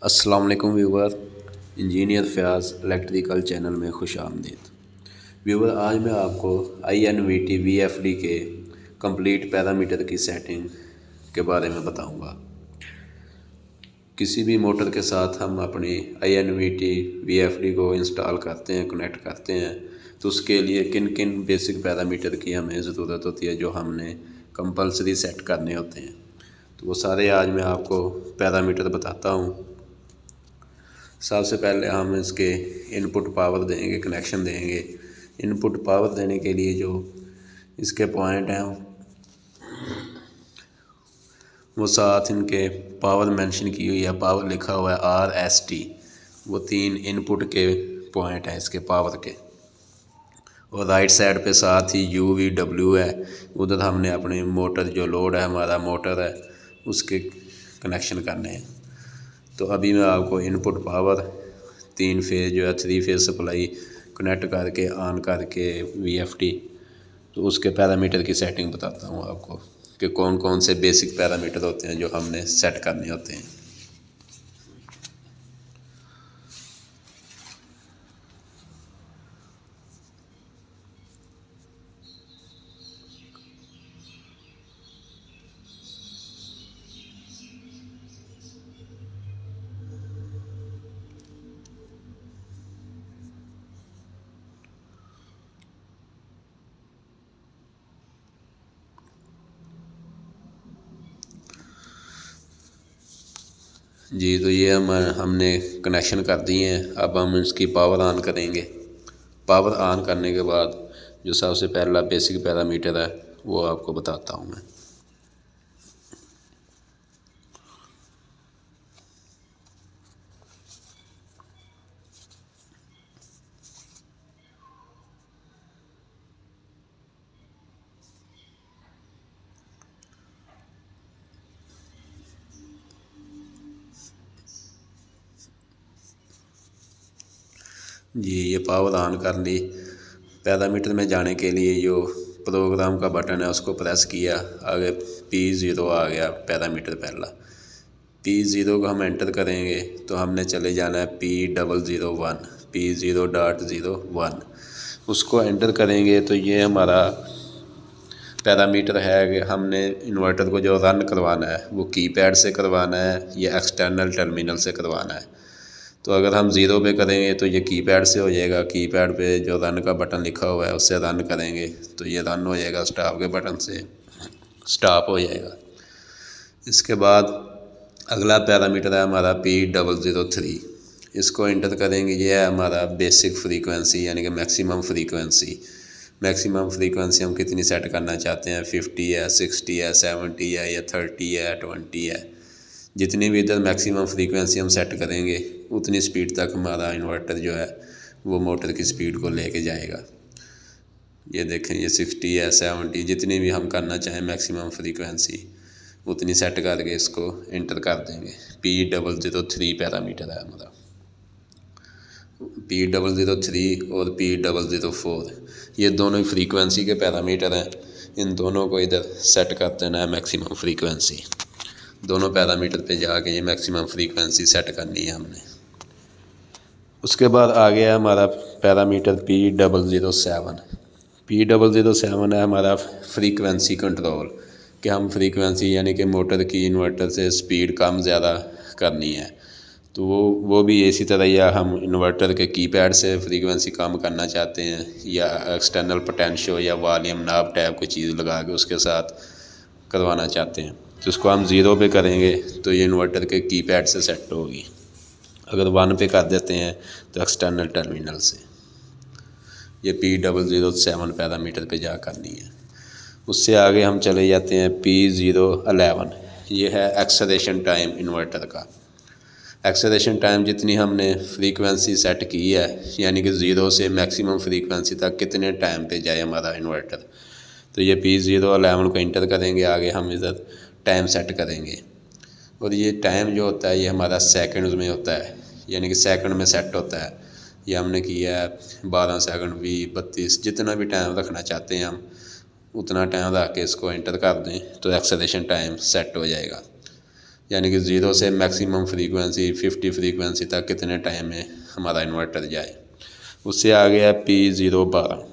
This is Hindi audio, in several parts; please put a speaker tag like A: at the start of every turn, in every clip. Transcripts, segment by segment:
A: अस्सलाम वालेकुम viewer. Engineer Fayaz electrical channel में खुश आमदीद। व्यूवर, आज मैं आपको INVT VFD के कंप्लीट पैरामीटर की सेटिंग के बारे में बताऊंगा। किसी भी मोटर के साथ हम अपनी INVT VFD को इंस्टॉल करते हैं, कनेक्ट करते हैं, तो उसके लिए किन किन बेसिक पैरामीटर की हमें ज़रूरत होती है जो हमने कंपलसरी सेट करने होते हैं। तो वो सारे आज मैं आपको पैरामीटर बताता हूँ। सबसे पहले हम इसके इनपुट पावर देंगे, कनेक्शन देंगे। इनपुट पावर देने के लिए जो इसके पॉइंट हैं वो साथ इनके पावर मेंशन की हुई है, पावर लिखा हुआ है RST। वो 3 इनपुट के पॉइंट हैं इसके पावर के। और राइट साइड पे साथ ही UVW है, उधर हमने अपने मोटर जो लोड है, हमारा मोटर है, उसके कनेक्शन करने हैं। तो अभी मैं आपको इनपुट पावर 3 फेज़ जो है 3 फेज़ सप्लाई कनेक्ट करके ऑन करके VFD, तो उसके पैरामीटर की सेटिंग बताता हूँ आपको कि कौन कौन से बेसिक पैरामीटर होते हैं जो हमने सेट करने होते हैं। जी, तो ये हमने कनेक्शन कर दिए हैं। अब हम इसकी पावर ऑन करेंगे। पावर ऑन करने के बाद जो सबसे पहला बेसिक पैरामीटर है वो आपको बताता हूँ मैं। जी, ये पावर ऑन कर ली। पैरामीटर में जाने के लिए जो प्रोग्राम का बटन है उसको प्रेस किया, आगे P0 आ गया पैरामीटर पहला। P0 को हम एंटर करेंगे तो हमने चले जाना है P001, P0.01। उसको एंटर करेंगे तो ये हमारा पैरामीटर है कि हमने इन्वर्टर को जो रन करवाना है वो कीपैड से करवाना है या एक्सटर्नल टर्मिनल से करवाना है। तो अगर हम 0 पे करेंगे तो ये कीपैड से हो जाएगा। कीपैड पे जो रन का बटन लिखा हुआ है उससे रन करेंगे तो ये रन हो जाएगा, स्टॉप के बटन से स्टॉप हो जाएगा। इसके बाद अगला पैरामीटर है हमारा P003। इसको एंटर करेंगे। ये है हमारा बेसिक फ्रीक्वेंसी यानी कि मैक्सिमम फ्रीक्वेंसी। मैक्सिमम फ्रीक्वेंसी हम कितनी सेट करना चाहते हैं, 50 है, 60 है, 70 है या 30 है, 20 है। जितनी भी इधर मैक्सिमम फ्रीक्वेंसी हम सेट करेंगे उतनी स्पीड तक हमारा इन्वर्टर जो है वो मोटर की स्पीड को लेके जाएगा। ये देखें, ये 60 है, 70, जितनी भी हम करना चाहें मैक्सिमम फ्रीक्वेंसी उतनी सेट करके इसको एंटर कर देंगे। P003 पैरामीटर है हमारा। P003 और P004 ये दोनों ही फ्रीक्वेंसी के पैरामीटर हैं। इन दोनों को इधर सेट कर देना है मैक्सिमम फ्रीक्वेंसी। दोनों पैरामीटर पे जाके ये मैक्सिमम फ्रीक्वेंसी सेट करनी है हमने। उसके बाद आ गया हमारा पैरामीटर P007। P007 है हमारा फ्रीक्वेंसी कंट्रोल, कि हम फ्रीक्वेंसी यानी कि मोटर की इन्वर्टर से स्पीड कम ज़्यादा करनी है। तो वो भी इसी तरह, या हम इन्वर्टर के कीपैड से फ्रीक्वेंसी कम करना चाहते हैं या एक्सटर्नल पोटेंशियो या वॉल्यूम नाब टैब कोई चीज़ लगा के उसके साथ करवाना चाहते हैं, तो उसको हम 0 पे करेंगे तो ये इन्वर्टर के कीपैड से सेट होगी। अगर 1 पे कर देते हैं तो एक्सटर्नल टर्मिनल से। ये P007 पैरामीटर पे जा करनी है। उससे आगे हम चले जाते हैं P011। ये है एक्सेलेरेशन टाइम इन्वर्टर का। एक्सेलेरेशन टाइम जितनी हमने फ्रीक्वेंसी सेट की है यानी कि 0 से मैक्सिमम फ्रीक्वेंसी तक कितने टाइम पे जाए हमारा इन्वर्टर, तो ये P011 को इंटर करेंगे। आगे हम इधर टाइम सेट करेंगे और ये टाइम जो होता है ये हमारा सेकंड्स में होता है, यानी कि सेकंड में सेट होता है। ये हमने किया है 12 सेकंड, 20, 32, जितना भी टाइम रखना चाहते हैं हम उतना टाइम रख के इसको एंटर कर दें तो एक्सेलेरेशन टाइम सेट हो जाएगा। यानी कि 0 से मैक्सिमम फ्रीक्वेंसी 50 फ्रीक्वेंसी तक कितने टाइम में हमारा इन्वर्टर जाए। उससे आगे है P012।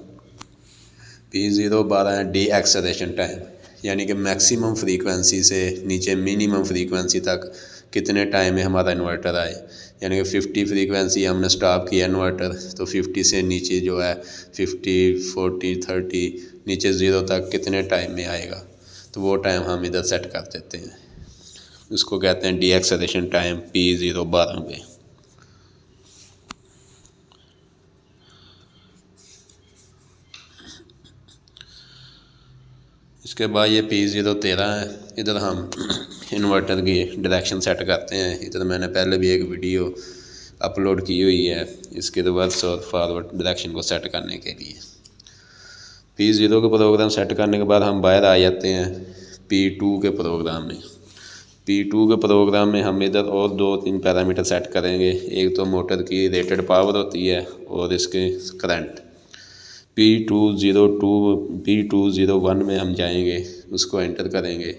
A: P012 है डी एक्सेलेरेशन टाइम, यानी कि मैक्सिमम फ्रीक्वेंसी से नीचे मिनिमम फ्रीक्वेंसी तक कितने टाइम में हमारा इन्वर्टर आए। यानी कि 50 फ्रीक्वेंसी हमने स्टॉप किया इन्वर्टर, तो 50 से नीचे जो है 50, 40, 30 नीचे 0 तक कितने टाइम में आएगा, तो वो टाइम हम इधर सेट कर देते हैं। उसको कहते हैं डी एक्सेलेरेशन टाइम P012 पे। इसके बाद ये P013 है। इधर हम इन्वर्टर की डायरेक्शन सेट करते हैं। इधर मैंने पहले भी एक वीडियो अपलोड की हुई है इसके रिवर्स और फॉरवर्ड डायरेक्शन को सेट करने के लिए। P0 के प्रोग्राम सेट करने के बाद हम बाहर आ जाते हैं P2 के प्रोग्राम में। P2 के प्रोग्राम में हम इधर और 2-3 पैरामीटर सेट करेंगे। एक तो मोटर की रेटेड पावर होती है और इसके करंट। P201 में हम जाएंगे, उसको एंटर करेंगे।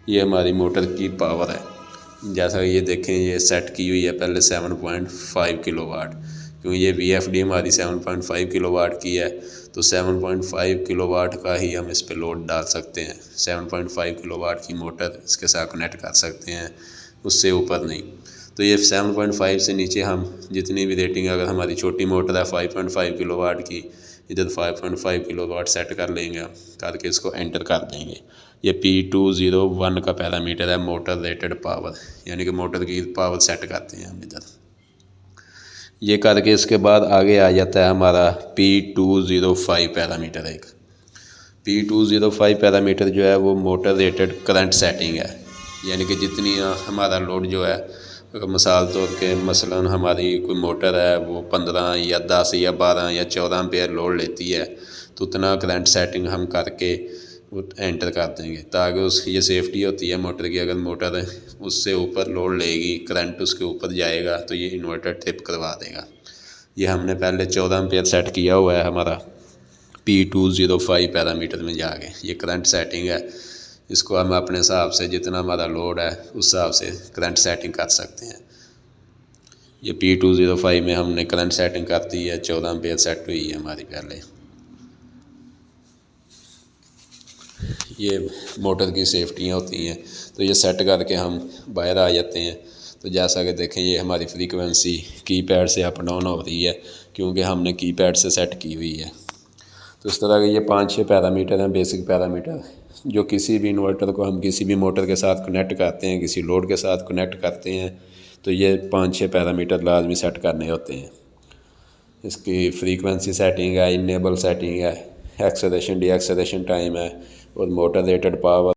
A: ये हमारी मोटर की पावर है। जैसा कि ये देखें, ये सेट की हुई है पहले 7.5 किलोवाट, क्योंकि ये VFD हमारी 7.5 किलोवाट की है, तो 7.5 किलोवाट का ही हम इस पे लोड डाल सकते हैं। 7.5 किलोवाट की मोटर इसके साथ कनेक्ट कर सकते हैं, उससे ऊपर नहीं। तो ये 7.5 से नीचे हम जितनी भी रेटिंग, अगर हमारी छोटी मोटर है 5.5 किलोवाट की, इधर 5.5 किलोवाट सेट कर लेंगे, करके इसको एंटर कर देंगे। ये P201 का पैरामीटर है मोटर रेटेड पावर, यानी कि मोटर की पावर सेट करते हैं हम इधर। ये करके इसके बाद आगे आ जाता है हमारा P205 पैरामीटर। एक P205 पैरामीटर जो है वो मोटर रेटेड करंट सेटिंग है, यानी कि जितनी हमारा लोड जो है, मिसाल तौर के मसलन हमारी कोई मोटर है वो 15 या 10 या 12 या 14 एम्पेयर लोड लेती है, तो उतना करंट सेटिंग हम करके वो एंटर कर देंगे, ताकि उसकी ये सेफ्टी होती है मोटर की। अगर मोटर उससे ऊपर लोड लेगी, करंट उसके ऊपर जाएगा, तो ये इन्वर्टर ट्रिप करवा देगा। ये हमने पहले 14 एम्पेयर सेट किया हुआ है हमारा P205 पैरामीटर में जाके। ये करंट सेटिंग है, इसको हम अपने हिसाब से जितना हमारा लोड है उस हिसाब से करंट सेटिंग कर सकते हैं। ये P205 में हमने करंट सेटिंग कर दी है, 14 एम्पेयर सेट हुई है हमारी पहले। ये मोटर की सेफ्टियाँ होती हैं, तो ये सेट करके हम बाहर आ जाते हैं। तो जैसा कि देखें, ये हमारी फ्रीक्वेंसी कीपैड से अप डाउन हो रही है, क्योंकि हमने कीपैड से सेट की हुई है। तो इस तरह के ये 5-6 पैरामीटर हैं, बेसिक पैरामीटर, जो किसी भी इन्वर्टर को हम किसी भी मोटर के साथ कनेक्ट करते हैं, किसी लोड के साथ कनेक्ट करते हैं, तो ये 5-6 पैरामीटर लाजमी सेट करने होते हैं। इसकी फ्रीक्वेंसी सेटिंग है, इनेबल सेटिंग है, एक्सेलेरेशन डी एक्सेलेरेशन टाइम है, और मोटर रेटेड पावर